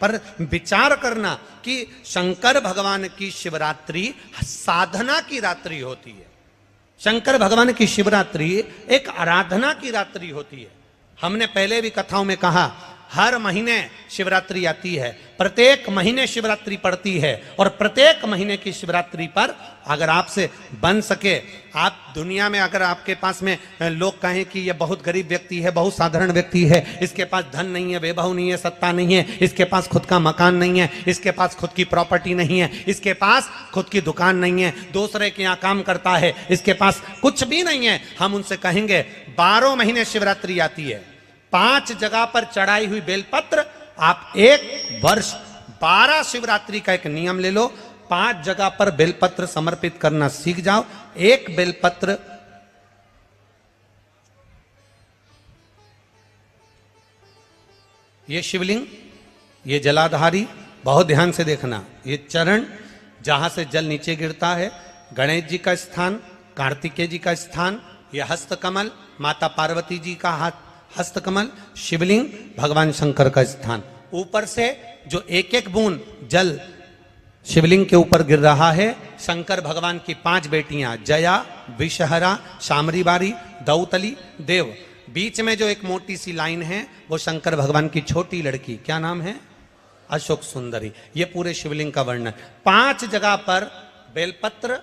पर विचार करना कि शंकर भगवान की शिवरात्रि साधना की रात्रि होती है। शंकर भगवान की शिवरात्रि एक आराधना की रात्रि होती है। हमने पहले भी कथाओं में कहा, हर महीने शिवरात्रि आती है, प्रत्येक महीने शिवरात्रि पड़ती है, और प्रत्येक महीने की शिवरात्रि पर अगर आपसे बन सके, आप दुनिया में अगर आपके पास में लोग कहें कि ये बहुत गरीब व्यक्ति है, बहुत साधारण व्यक्ति है, इसके पास धन नहीं है, वैभव नहीं है, सत्ता नहीं है, इसके पास खुद का मकान नहीं है, इसके पास खुद की प्रॉपर्टी नहीं है, इसके पास खुद की दुकान नहीं है, दूसरे के यहाँ काम करता है, इसके पास कुछ भी नहीं है, हम उनसे कहेंगे 12 महीने शिवरात्रि आती है, 5 जगह पर चढ़ाई हुई बेलपत्र, आप एक वर्ष 12 शिवरात्रि का एक नियम ले लो, 5 जगह पर बेलपत्र समर्पित करना सीख जाओ। एक बेलपत्र ये शिवलिंग, ये जलाधारी, बहुत ध्यान से देखना, ये चरण जहां से जल नीचे गिरता है, गणेश जी का स्थान, कार्तिकेय जी का स्थान, यह हस्तकमल माता पार्वती जी का हाथ हस्तकमल, शिवलिंग भगवान शंकर का स्थान। ऊपर से जो एक एक बूंद जल शिवलिंग के ऊपर गिर रहा है, शंकर भगवान की 5 बेटियां जया, विषहरा, शामरीबारी, दौतली, देव। बीच में जो एक मोटी सी लाइन है वो शंकर भगवान की छोटी लड़की, क्या नाम है? अशोक सुंदरी। ये पूरे शिवलिंग का वर्णन। 5 जगह पर बेलपत्र,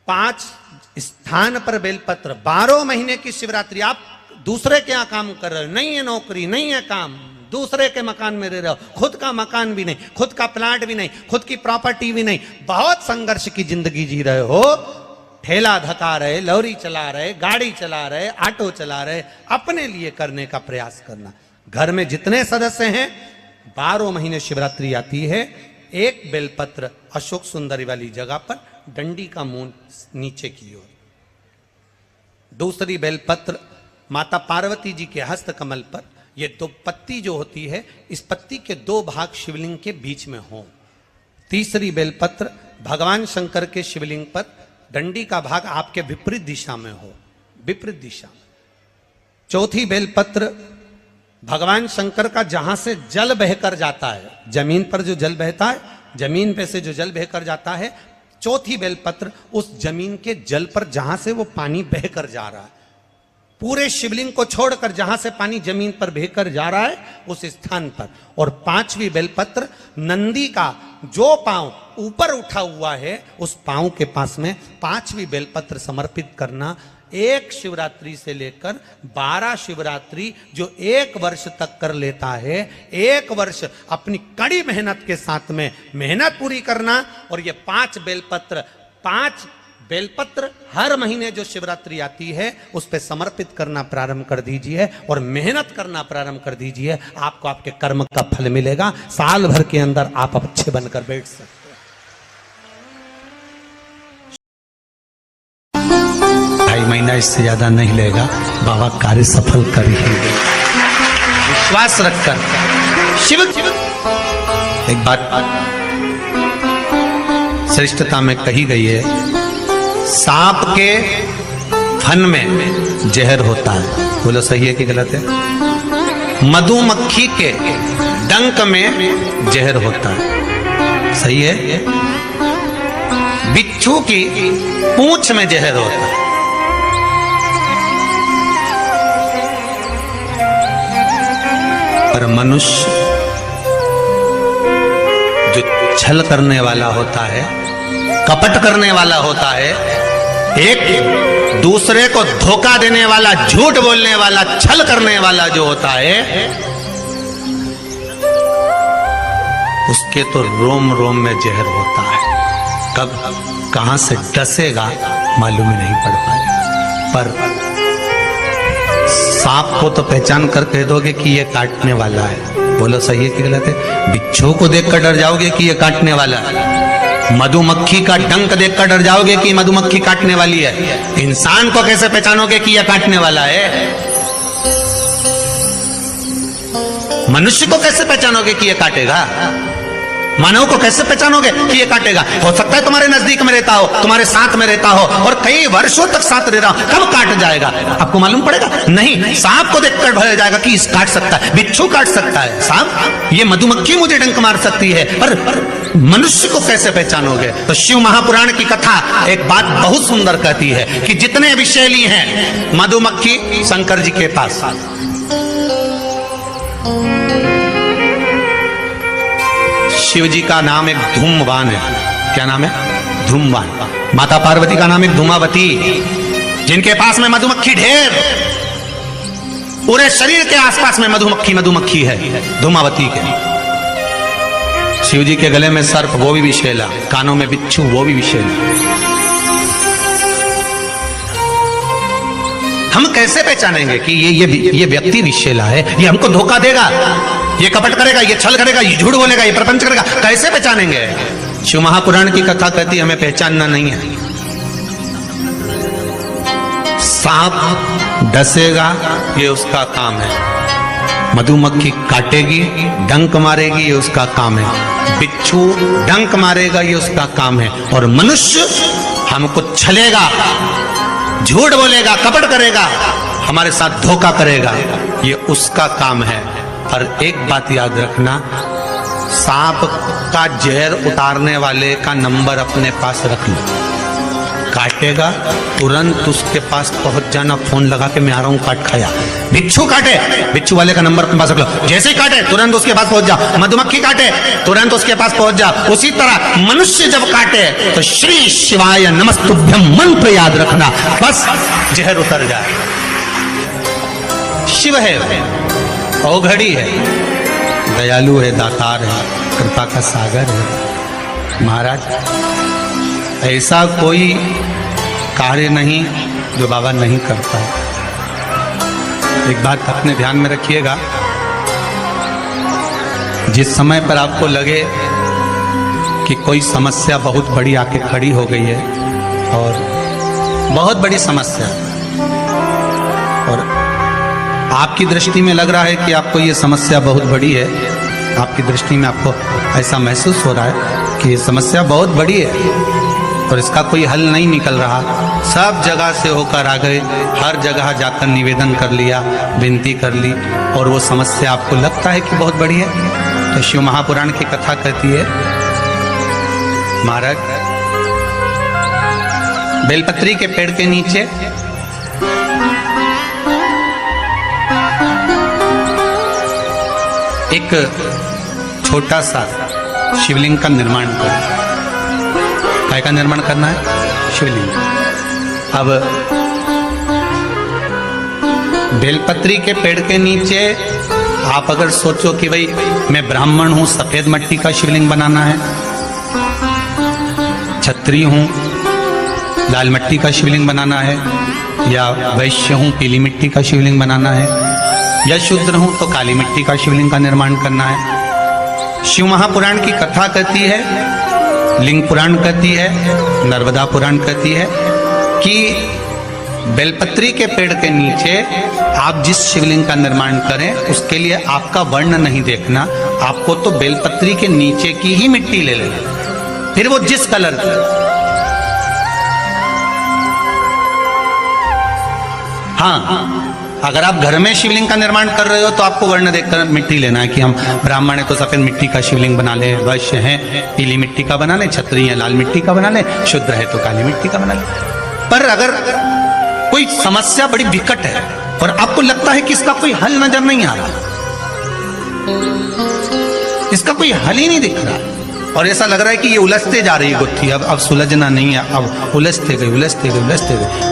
5 स्थान पर बेलपत्र, 12 महीने की शिवरात्रि। आप दूसरे के यहाँ काम कर रहे हो, नहीं है नौकरी, नहीं है काम, दूसरे के मकान में रह रहे हो, खुद का मकान भी नहीं, खुद का प्लाट भी नहीं, खुद की प्रॉपर्टी भी नहीं, बहुत संघर्ष की जिंदगी जी रहे हो, ठेला धका रहे, लॉरी चला रहे, गाड़ी चला रहे, ऑटो चला रहे, अपने लिए करने का प्रयास करना। घर में जितने सदस्य हैं, 12 महीने शिवरात्रि आती है, एक बेलपत्र अशोक सुंदरी वाली जगह पर, डंडी का मुंह नीचे की ओर। दूसरी बेलपत्र माता पार्वती जी के हस्त कमल पर, ये 2 पत्ती जो होती है, इस पत्ती के 2 भाग शिवलिंग के बीच में हो। तीसरी बेलपत्र भगवान शंकर के शिवलिंग पर, डंडी का भाग आपके विपरीत दिशा में हो, विपरीत दिशा में। चौथी बेलपत्र भगवान शंकर का जहां से जल बहकर जाता है, जमीन पर जो जल बहता है, जमीन पे से जो जल बहकर जाता है, चौथी बेलपत्र उस जमीन के जल पर जहां से वो पानी बहकर जा रहा है, पूरे शिवलिंग को छोड़कर जहां से पानी जमीन पर बहकर जा रहा है उस स्थान पर। और 5वीं बेलपत्र नंदी का जो पांव ऊपर उठा हुआ है, उस पांव के पास में 5वीं बेलपत्र समर्पित करना। एक शिवरात्रि से लेकर 12 शिवरात्रि जो 1 वर्ष तक कर लेता है, 1 वर्ष अपनी कड़ी मेहनत के साथ में मेहनत पूरी करना। और ये 5 बेलपत्र हर महीने जो शिवरात्रि आती है उस पे समर्पित करना प्रारंभ कर दीजिए और मेहनत करना प्रारंभ कर दीजिए। आपको आपके कर्म का फल मिलेगा। साल भर के अंदर आप अच्छे बनकर बैठ सकते हैं। 2.5 महीना इससे ज्यादा नहीं लेगा, बाबा कार्य सफल कर ही देगा। विश्वास रखकर शिव। एक बात श्रेष्ठता में कही गई है, सांप के फन में जहर होता है। बोलो सही है कि गलत है? मधुमक्खी के डंक में जहर होता है, सही है? बिच्छू की पूंछ में जहर होता है। पर मनुष्य जो छल करने वाला होता है, कपट करने वाला होता है, एक दूसरे को धोखा देने वाला, झूठ बोलने वाला, छल करने वाला जो होता है, उसके तो रोम रोम में जहर होता है। कब कहां से डसेगा मालूम ही नहीं पड़ पाएगा। पर सांप को तो पहचान कर कह दोगे कि ये काटने वाला है। बोलो सही है कि गलत है? बिच्छू को देखकर डर जाओगे कि ये काटने वाला है। मधुमक्खी का डंक देखकर डर जाओगे कि मधुमक्खी काटने वाली है। इंसान को कैसे पहचानोगे कि यह काटने वाला है? मनुष्य को कैसे पहचानोगे कि यह काटेगा? मानव को कैसे पहचानोगे कि ये काटेगा? हो सकता है तुम्हारे नजदीक में रहता हो, तुम्हारे साथ में रहता हो और कई वर्षों तक साथ रह रहा हो, कब काट जाएगा आपको मालूम पड़ेगा? नहीं। सांप को देखकर भय जाएगा कि इस काट सकता है, बिच्छू काट सकता है, सांप, ये मधुमक्खी मुझे डंक मार सकती है, पर मनुष्य को कैसे पहचानोगे? तो शिव महापुराण की कथा एक बात बहुत सुंदर कहती है कि जितने विषैली हैं मधुमक्खी शंकर जी के पास, शिव जी का नाम एक धूमवान है। क्या नाम है? धूमवान। माता पार्वती का नाम एक धूमावती, जिनके पास में मधुमक्खी ढेर, पूरे शरीर के आसपास में मधुमक्खी है, धूमावती के। शिव जी के गले में सर्प, वो भी विषैला, कानों में बिच्छू, वो भी विषैला। हम कैसे पहचानेंगे कि ये व्यक्ति विषैला है, ये हमको धोखा देगा, ये कपट करेगा, ये छल करेगा, ये झूठ बोलेगा, ये प्रपंच करेगा? कैसे पहचानेंगे? शिव महापुराण की कथा कहती है हमें पहचानना नहीं है। सांप डसेगा, ये उसका काम है। मधुमक्खी काटेगी, डंक मारेगी, ये उसका काम है। बिच्छू डंक मारेगा, ये उसका काम है। और मनुष्य हमको छलेगा, झूठ बोलेगा, कपट करेगा, हमारे साथ धोखा करेगा, ये उसका काम है। पर एक बात याद रखना, सांप का जहर उतारने वाले का नंबर अपने पास रख लो। काटेगा तुरंत उसके पास पहुंच जाना, फोन लगा के मैं आ रहा हूं, काट खाया। बिच्छू काटे, बिच्छू वाले का नंबर अपने पास रख लो, जैसे ही काटे तुरंत उसके पास पहुंच जाओ। मधुमक्खी काटे तुरंत उसके पास पहुंच जाओ। उसी तरह मनुष्य जब काटे तो श्री शिवाय नमस्तुभ्यम मंत्र याद रखना, बस जहर उतर जाए। शिव है, औघड़ी है, दयालु है, दातार है, कृपा का सागर है। महाराज ऐसा कोई कार्य नहीं जो बाबा नहीं करता। एक बात अपने ध्यान में रखिएगा, जिस समय पर आपको लगे कि कोई समस्या बहुत बड़ी आके खड़ी हो गई है, और बहुत बड़ी समस्या, और आपकी दृष्टि में लग रहा है कि आपको ये समस्या बहुत बड़ी है, आपकी दृष्टि में आपको ऐसा महसूस हो रहा है कि ये समस्या बहुत बड़ी है और इसका कोई हल नहीं निकल रहा, सब जगह से होकर आ गए, हर जगह जाकर निवेदन कर लिया, विनती कर ली, और वो समस्या आपको लगता है कि बहुत बड़ी है, तो शिव महापुराण की कथा कहती है, महाराज बेलपत्री के पेड़ के नीचे एक छोटा सा शिवलिंग का निर्माण करो। काय का निर्माण करना है? शिवलिंग। अब बेलपत्री के पेड़ के नीचे आप अगर सोचो कि भाई मैं ब्राह्मण हूं, सफेद मिट्टी का शिवलिंग बनाना है, क्षत्रिय हूं, लाल मिट्टी का शिवलिंग बनाना है, या वैश्य हूं, पीली मिट्टी का शिवलिंग बनाना है, या शूद्र हूं तो काली मिट्टी का शिवलिंग का निर्माण करना है। शिव महापुराण की कथा कहती है, लिंग पुराण कहती है, नर्मदा पुराण कहती है कि बेलपत्री के पेड़ के नीचे आप जिस शिवलिंग का निर्माण करें उसके लिए आपका वर्ण नहीं देखना, आपको तो बेलपत्री के नीचे की ही मिट्टी ले लेना, फिर वो जिस कलर की। हाँ, अगर आप घर में शिवलिंग का निर्माण कर रहे हो तो आपको वर्ण देखकर मिट्टी लेना है कि हम ब्राह्मण है तो सफेद मिट्टी का शिवलिंग बना ले, वैश्य है पीली मिट्टी का बना ले, क्षत्रिय है लाल मिट्टी का बना ले, शूद्र है तो काली मिट्टी का बना ले। पर अगर कोई समस्या बड़ी विकट है और आपको लगता है कि इसका कोई हल नजर नहीं आ रहा, इसका कोई हल ही नहीं दिख रहा, और ऐसा लग रहा है कि ये उलझते जा रही है गुत्थी, अब सुलझना नहीं है, अब उलझते गए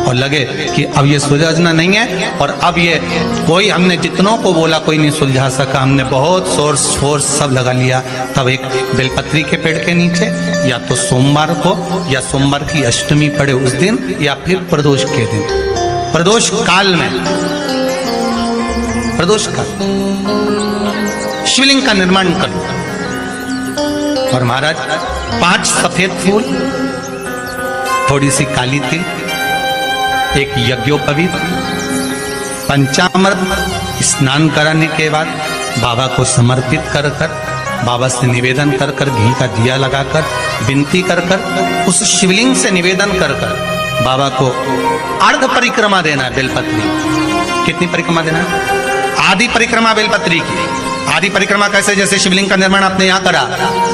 और लगे कि अब ये सुलझना नहीं है, और अब ये कोई, हमने जितनों को बोला कोई नहीं सुलझा सका, हमने बहुत फोर्स सब लगा लिया। तब एक बेलपत्री के पेड़ के नीचे या तो सोमवार को या सोमवार की अष्टमी पड़े उस दिन, या फिर प्रदोष के दिन, प्रदोष काल में, प्रदोष काल शिवलिंग का निर्माण करो। और महाराज 5 सफेद फूल, थोड़ी सी काली तिल, एक यज्ञोपवीत, पंचामृत स्नान कराने के बाद बाबा को समर्पित कर बाबा से निवेदन कर कर, घी का दिया लगाकर, विनती कर कर, उस शिवलिंग से निवेदन कर कर बाबा को अर्ध परिक्रमा देना है बेलपत्री। कितनी परिक्रमा देना है? आधी परिक्रमा बेलपत्री की। आधी परिक्रमा कैसे? जैसे शिवलिंग का निर्माण आपने यहाँ करा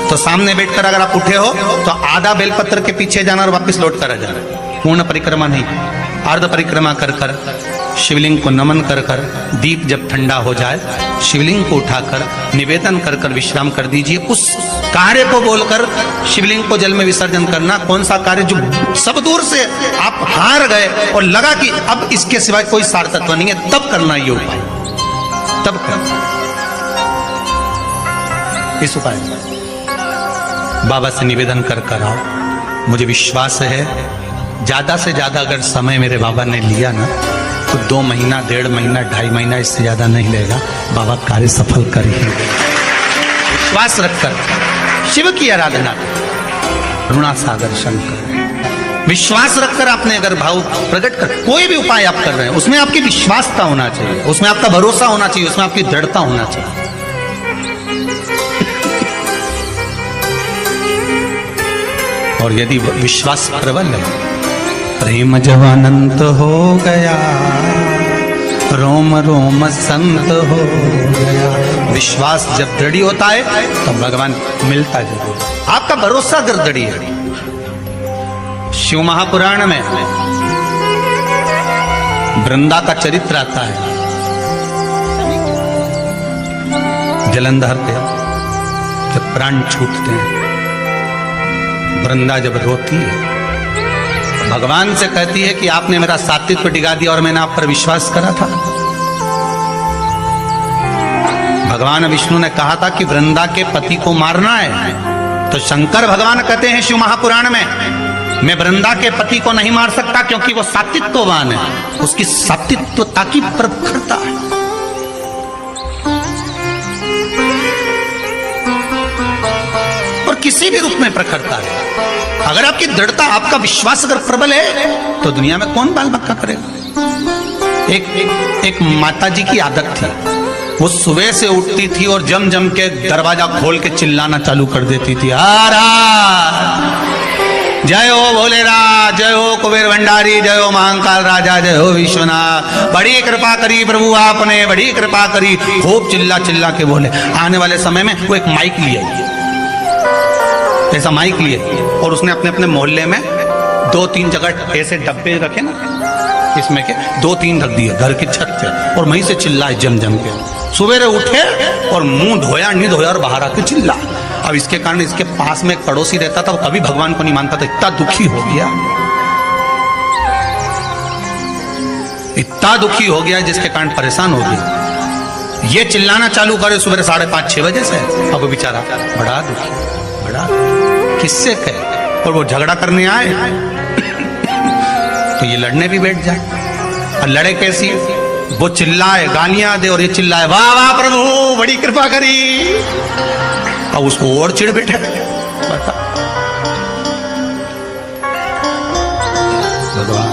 तो सामने बैठकर अगर आप उठे हो तो आधा बेलपत्र के पीछे जाना और वापस लौट कर आ जाना। पूर्ण परिक्रमा नहीं, अर्ध परिक्रमा कर कर शिवलिंग को नमन कर कर, दीप जब ठंडा हो जाए शिवलिंग को उठाकर निवेदन कर कर विश्राम कर दीजिए। उस कार्य को बोलकर शिवलिंग को जल में विसर्जन करना। कौन सा कार्य? जो सब दूर से आप हार गए और लगा कि अब इसके सिवाय कोई सार्थत्व नहीं है, तब करना ये उपाय, तब करना इस उपाय। बाबा से निवेदन कर कर आओ। मुझे विश्वास है ज्यादा से ज्यादा अगर समय मेरे बाबा ने लिया ना तो 2 महीना, 1.5 महीना, 2.5 महीना, इससे ज्यादा नहीं लेगा। बाबा कार्य सफल कर ही देगा। विश्वास रखकर शिव की आराधना, करुणा सागर शंकर, विश्वास रखकर आपने अगर भाव प्रकट कर कोई भी उपाय आप कर रहे हैं उसमें आपकी विश्वासता होना चाहिए, उसमें आपका भरोसा होना चाहिए, उसमें आपकी दृढ़ता होना चाहिए। और यदि विश्वास प्रबल है, प्रेम जब अनंत हो गया, रोम रोम संत हो गया। विश्वास जब दृढ़ होता है तो भगवान मिलता जरूर। आपका भरोसा अगर दृढ़ है। शिव महापुराण में वृंदा का चरित्र आता है। जलंधर पे जब प्राण छूटते हैं, वृंदा जब रोती है, भगवान से कहती है कि आपने मेरा सात्वित्व डिगा दिया और मैंने आप पर विश्वास करा था। भगवान विष्णु ने कहा था कि वृंदा के पति को मारना है, तो शंकर भगवान कहते हैं शिव महापुराण में, मैं वृंदा के पति को नहीं मार सकता क्योंकि वो सात्वित्ववान है, उसकी सात्वित्वता की प्रखरता है। और किसी भी रूप में प्रखरता है। अगर आपकी दृढ़ता, आपका विश्वास अगर प्रबल है तो दुनिया में कौन बाल बक्का करेगा। एक माता जी की आदत थी, वो सुबह से उठती थी और जम जम के दरवाजा खोल के चिल्लाना चालू कर देती थी, आरा जय हो भोलेनाथ, जय हो कुबेर भंडारी, जय हो महाकाल राजा, जय हो विश्वनाथ, बड़ी कृपा करी प्रभु आपने, बड़ी कृपा करी। खूब चिल्ला चिल्ला के बोले। आने वाले समय में वो एक माइक लिए, ऐसा माइक लिए, और उसने अपने अपने मोहल्ले में 2-3 जगह ऐसे डब्बे रखे ना, इसमें के 2-3 रख दिए घर की छत पे, और वहीं से चिल्लाए जम जम के। सुबेरे उठे और मुंह धोया नहीं धोया और बाहर आके चिल्ला। अब इसके कारण इसके पास में एक पड़ोसी रहता था, वो कभी भगवान को नहीं मानता था, इतना दुखी हो गया, इतना दुखी हो गया जिसके कारण परेशान हो गया। ये चिल्लाना चालू करे सुबह 5:30-6 बजे से। अब बेचारा बड़ा दुखी, बड़ा किससे कहे, और वो झगड़ा करने आए तो ये लड़ने भी बैठ जाए। और लड़े कैसी? वो चिल्लाए, गालियां दे, और ये चिल्लाए वाह वाह प्रभु बड़ी कृपा करी, और उसको और चिढ़ बैठे। बता भगवान।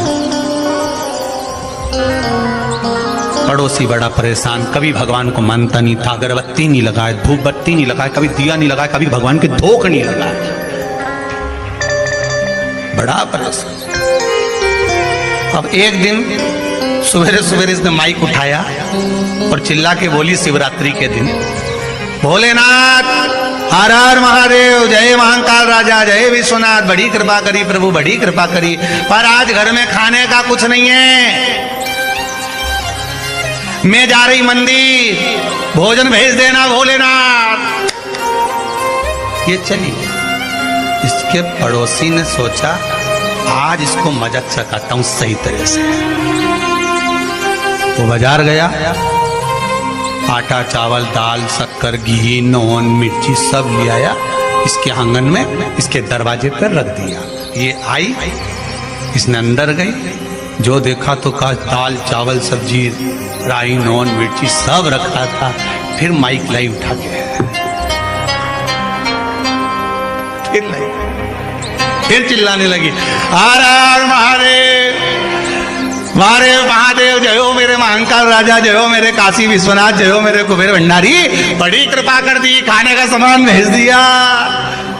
पड़ोसी बड़ा परेशान, कभी भगवान को मानता नहीं था, अगरबत्ती नहीं लगाए, धूप बत्ती नहीं लगाए, कभी दिया नहीं लगाया, कभी भगवान के धोख नहीं लगाए, बड़ा परेशान। अब एक दिन सवेरे सवेरे इसने माइक उठाया और चिल्ला के बोली शिवरात्रि के दिन, भोलेनाथ हर हर महादेव, जय महाकाल राजा, जय विश्वनाथ, बड़ी कृपा करी प्रभु, बड़ी कृपा करी, पर आज घर में खाने का कुछ नहीं है, मैं जा रही मंदिर, भोजन भेज देना भोलेनाथ। ये चली। इसके पड़ोसी ने सोचा आज इसको मजाक चखाता हूं सही तरह से। वो बाजार गया, आटा चावल दाल शक्कर घी नून मिर्ची सब ले आया, इसके आंगन में इसके दरवाजे पर रख दिया। ये आई, इसने अंदर गई, जो देखा तो कहा दाल चावल सब्जी राई नून मिर्ची सब रखा था। फिर माइक लाई उठा के, फिर चिल्लाने लगी हर हर महादेव, वारे महादेव जय हो मेरे महाकाल राजा, जय हो मेरे काशी विश्वनाथ, जय हो मेरे कुबेर भंडारी, बड़ी कृपा कर दी, खाने का सामान भेज दिया,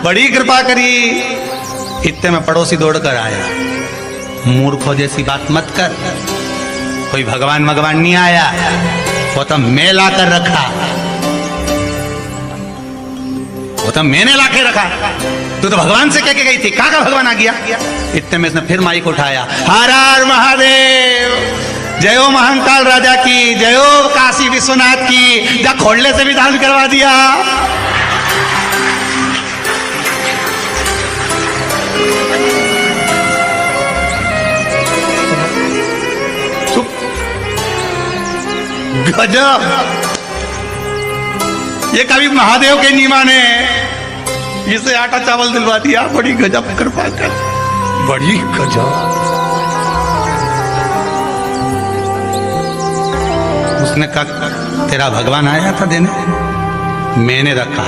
बड़ी कृपा करी। इतने में पड़ोसी दौड़कर आया, मूर्खों जैसी बात मत कर, कोई भगवान नहीं आया, वो तो मैं ला कर रखा, वो तो मैंने ला के रखा, तू तो भगवान से कह के गई थी, कहाँ का भगवान आ गया। इतने में इसने फिर माइक उठाया, हर हर महादेव, जय हो महाकाल राजा की, जय हो काशी विश्वनाथ की, जा खोलने से भी दान करवा दिया। गजब, ये कभी महादेव के नीमा ने इसे आटा चावल दिलवा दिया, बड़ी गजब कृपा कर, बड़ी गजब। उसने कहा तेरा भगवान आया था देने, मैंने रखा,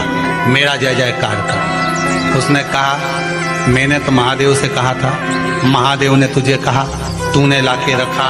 मेरा जय जयकार कर। उसने कहा मैंने तो महादेव से कहा था, महादेव ने तुझे कहा, तूने लाके रखा।